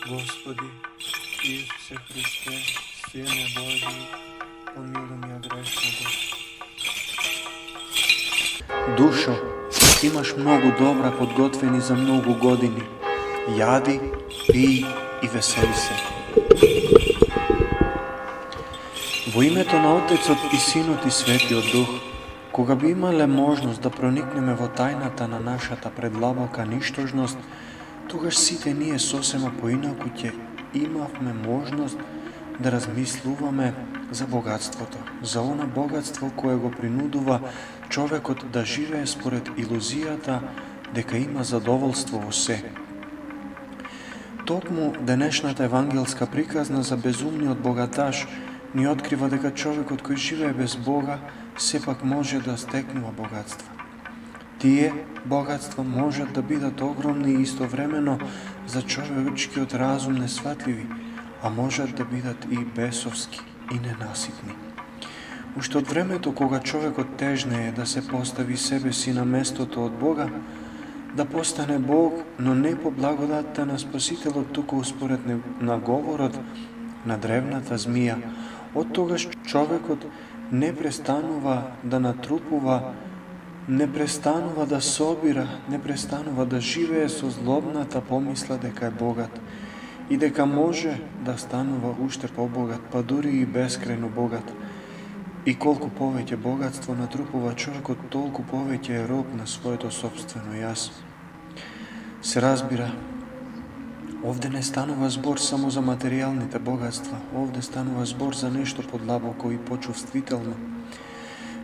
Господи, Исусе Христе, Сине Божи, помилуй меня грешного. Душо, имаш многу добра подготвени за многу години. Јади, пии и весели се. Во името на Отецот и Синот и Светиот Дух, кога би имале можност да проникнеме во тајната на нашата предлабока ништожност, тогаш сите ние сосема поинаку ќе имавме можност да размислуваме за богатството, за она богатство кое го принудува човекот да живее според илузијата дека има задоволство во се. Токму денешната евангелска приказна за безумниот богаташ ни открива дека човекот кој живее без Бога сепак може да стекнува богатства. Тие богатства можат да бидат огромни и истовремено за човечкиот разум несватливи, а можат да бидат и бесовски и ненаситни. Уште од времето кога човекот тежнее да се постави себе си на местото од Бога, да постане Бог, но не по благодатта на Спасителот, туку според наговорот на древната змија, од тогаш човекот не престанува да натрупува, не престанува да собира, не престанува да живее со злобната помисла дека е богат и дека може да станува уште побогат, па дури и бескрајно богат. И колку повеќе богатство натрупува човекот, толку повеќе е роб на своето собствено јас. Се разбира, овде не станува збор само за материјалните богатства, овде станува збор за нешто подлабоко и почувствително.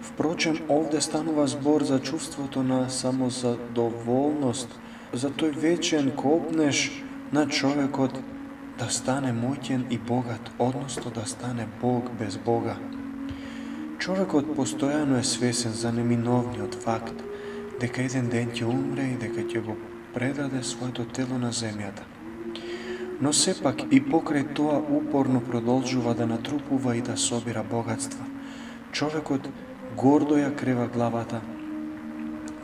Впрочем, овде станува збор за чувството на самозадоволност, за тој вечен копнеш на човекот да стане моќен и богат, односно да стане Бог без Бога. Човекот постојано е свесен за неминовниот факт дека еден ден ќе умре и дека ќе го предаде своето тело на земјата. Но сепак и покрај тоа упорно продолжува да натрупува и да собира богатства. Човекот гордо ја крева главата,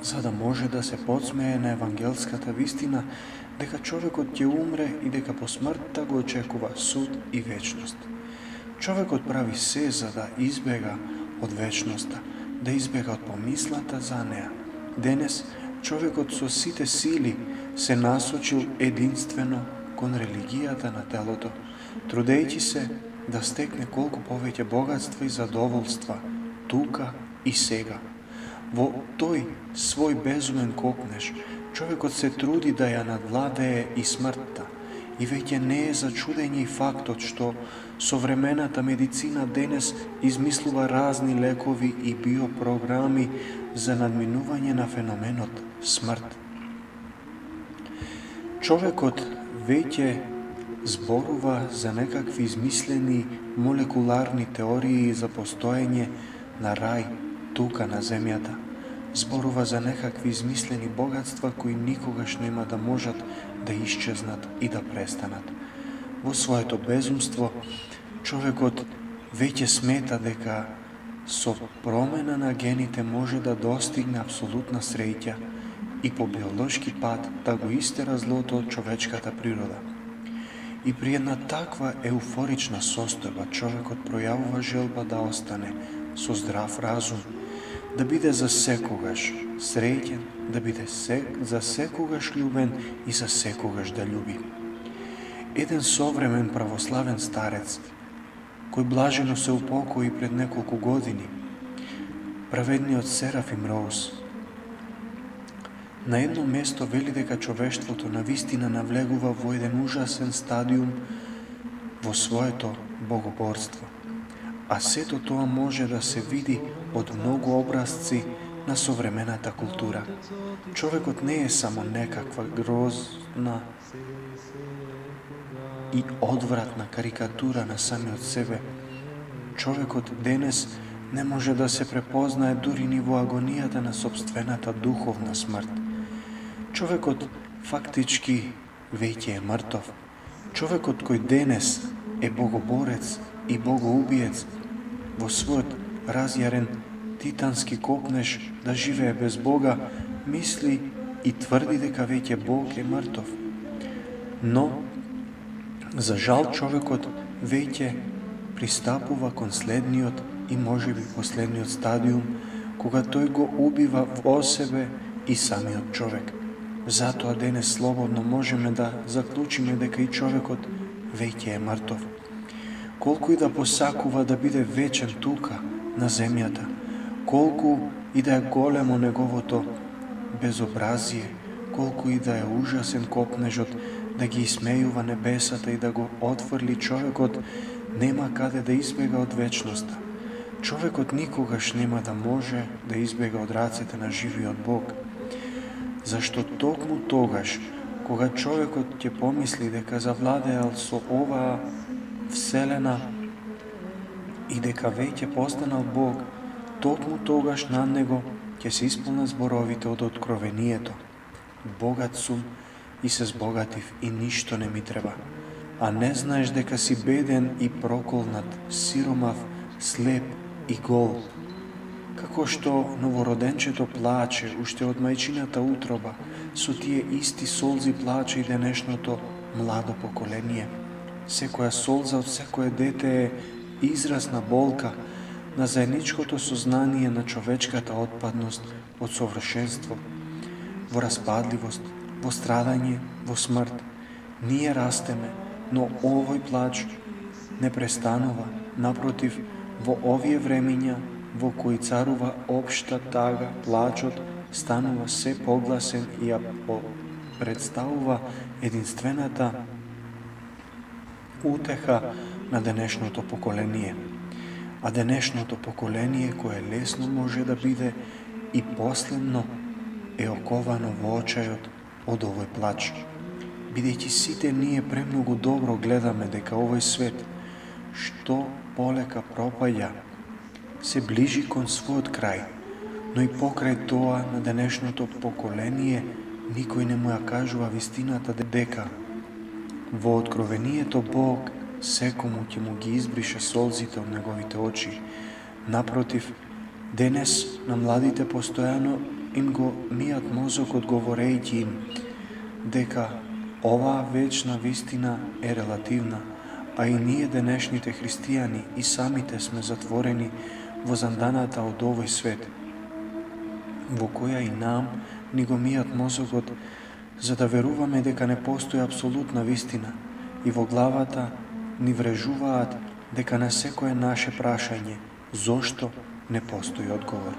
за да може да се подсмее на евангелската вистина дека човекот ќе умре и дека по смртта го очекува суд и вечност. Човекот прави се за да избега од вечноста, да избега од помислата за неа. Денес, човекот со сите сили се насочил единствено кон религијата на телото, трудејќи се да стекне колку повеќе богатства и задоволства, тука и сега. Во тој свој безумен копнеш, човекот се труди да ја надвладее и смртта, и веќе не е за чудење и фактот што современата медицина денес измислува разни лекови и биопрограми за надминување на феноменот смрт. Човекот веќе зборува за некакви измислени молекуларни теории за постоење на рај тука на земјата. Зборува за некакви измислени богатства кои никогаш нема да можат да исчезнат и да престанат. Во своето безумство, човекот веќе смета дека со промена на гените може да достигне апсолутна среќа и по биолошки пат да го истера злото од човечката природа. И при една таква еуфорична состојба човекот пројавува желба да остане со здрав разум, да биде за секогаш среќен, да биде за секогаш љубен и за секогаш да љуби. Еден современ православен старец, кој блажено се упокои пред неколку години, праведниот Серафим Роуз, на едно место вели дека човештвото навистина навлегува во еден ужасен стадиум во своето богоборство. А сето тоа може да се види од многу образци на современата култура. Човекот не е само некаква грозна и одвратна карикатура на самиот себе. Човекот денес не може да се препознае дури ни во агонијата на сопствената духовна смрт. Човекот фактички веќе е мртов. Човекот кој денес е богоборец и богоубиец во својот разјарен титански копнеш да живее без Бога, мисли и тврди дека веќе Бог е мртов. Но За жал, човекот веќе пристапува кон следниот и можеби последниот стадиум, кога тој го убива во себе и самиот човек. Затоа денес слободно можеме да заклучиме дека и човекот веќе е мртов. Колку и да посакува да биде вечен тука, на земјата, колку и да е големо неговото безобразие, колку и да е ужасен копнежот да ги исмејува небесата и да го отфрли човекот, нема каде да избега од вечноста. Човекот никогаш нема да може да избега од рацете на живиот Бог. Зашто токму тогаш, кога човекот ќе помисли дека завладеал со оваа вселена и дека веќе постанал Бог, токму тогаш над него ќе се исполнат зборовите од Откровението. Богат сум и се збогатив и ништо не ми треба. А не знаеш дека си беден и проколнат, сиромав, слеп и гол. Како што новороденчето плаче уште од мајчината утроба, со тие исти солзи плаче и денешното младо поколение. Секоја солза од секое дете е израз на болка, на заедничкото сознание на човечката отпадност од совршенство, во распадливост, во страдање, во смрт. Ние растеме, но овој плач не престанува. Напротив, во овие времења во кои царува општа тага, плачот станува се погласен и ја представува единствената утеха на денешното поколение. А денешното поколение, кое лесно може да биде и последно, е оковано во очајот од овој плач. Бидејќи сите ние премногу добро гледаме дека овој свет, што полека пропаѓа, се ближи кон својот крај, но и покрај тоа на денешното поколение никој не му ја кажува вистината дека во Откровението Бог секому ќе му ги избрише солзите од неговите очи. Напротив, денес на младите постојано им го мијат мозокот говорејќи им дека оваа вечна вистина е релативна, а и ние денешните христијани и самите сме затворени во занданата од овој свет, во која и нам ни го мијат мозокот, за да веруваме дека не постои апсолутна вистина, и во главата ни врежуваат дека на секое наше прашање зошто не постои одговор.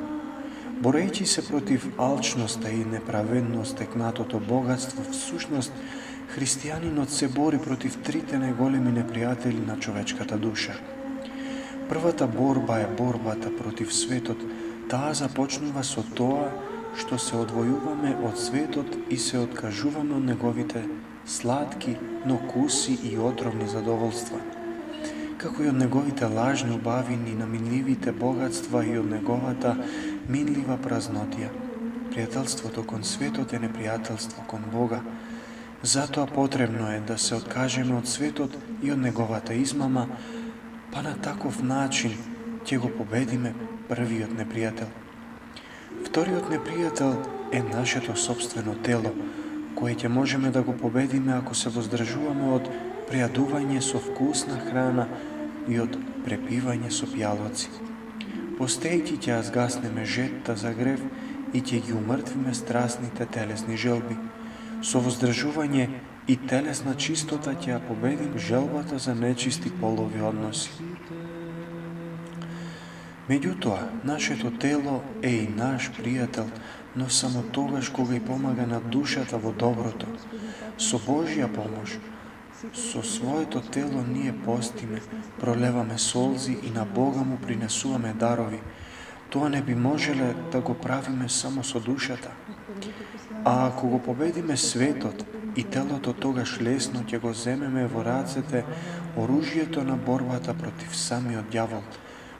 Борејќи се против алчноста и неправедност стекнатото богатство, всушност христијанинот се бори против трите најголеми непријатели на човечката душа. Првата борба е борбата против светот. Таа започнува со тоа што се одвојуваме од светот и се откажуваме од неговите сладки, но куси и отровни задоволства, како и од неговите лажни убавини, наминливите богатства и од неговата минлива празнотија. Пријателството кон светот е непријателство кон Бога. Затоа потребно е да се откажеме од светот и од неговата измама, па на таков начин ќе го победиме првиот непријател. Вториот непријател е нашето собствено тело, кое ќе можеме да го победиме ако се воздржуваме од пријадување со вкусна храна и од препивање со пјалоци. Постејќи ќе ја згаснеме жетта за грев и ќе ги умртвиме страсните телесни желби. Со воздржување и телесна чистота ќе ја победим желбата за нечисти полови односи. Меѓутоа, нашето тело е и наш пријател, но само тогаш кога и помага на душата во доброто. Со Божја помош, со своето тело ние постиме, пролеваме солзи и на Бога му принесуваме дарови. Тоа не би можеле да го правиме само со душата. А ако го победиме светот и телото, тогаш лесно ќе го земеме во рацете оружјето на борбата против самиот ѓавол,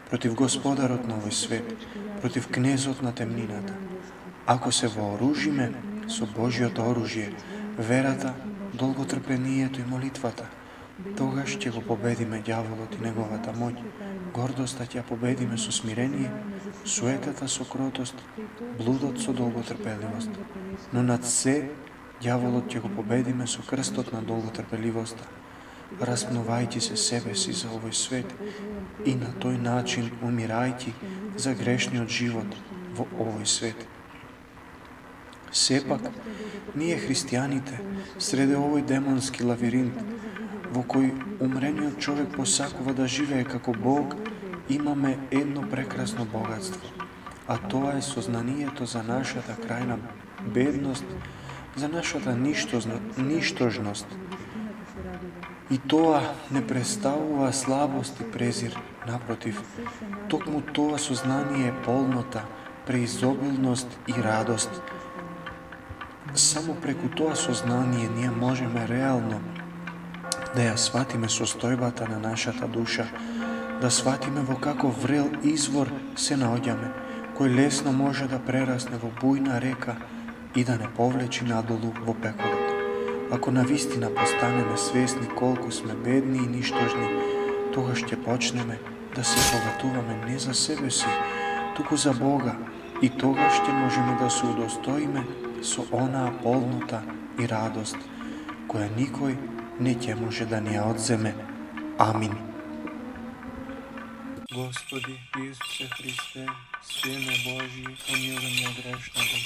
против господарот на овој свет, против кнезот на темнината. Ако се вооружиме со Божјото оружје, верата, долготрпението и молитвата, тогаш ќе го победиме ѓаволот и неговата моќ. Гордоста ќе победиме со смирение, суетата со кротост, блудот со долготрпеливост. Но над се, ѓаволот ќе го победиме со крстот на долготрпеливоста. распнувајќи се себе си за овој свет и на тој начин умирајќи за грешниот живот во овој свет. Сепак, ние христијаните, среде овој демонски лавиринт, во кој умрениот човек посакува да живее како Бог, имаме едно прекрасно богатство, а тоа е сознанието за нашата крајна бедност, за нашата ништожност. И тоа не представува слабост и презир, напротив, токму тоа сознание е полнота, преизобилност и радост. Само преку тоа сознание ние можеме реално да ја сватиме состојбата на нашата душа, да сватиме во каков врел извор се наоѓаме, кој лесно може да прерасне во бујна река и да не повлечи надолу во пеколот. Ако навистина постанеме свесни колку сме бедни и ништожни, тогаш ќе почнеме да се богатуваме не за себе си, туку за Бога, и тогаш ќе можеме да се удостоиме со онаа полнота и радост, која никој не ќе може да ни ја одземе. Амин. Господи Исусе Христе, Сине Божи, помилуј ме грешного.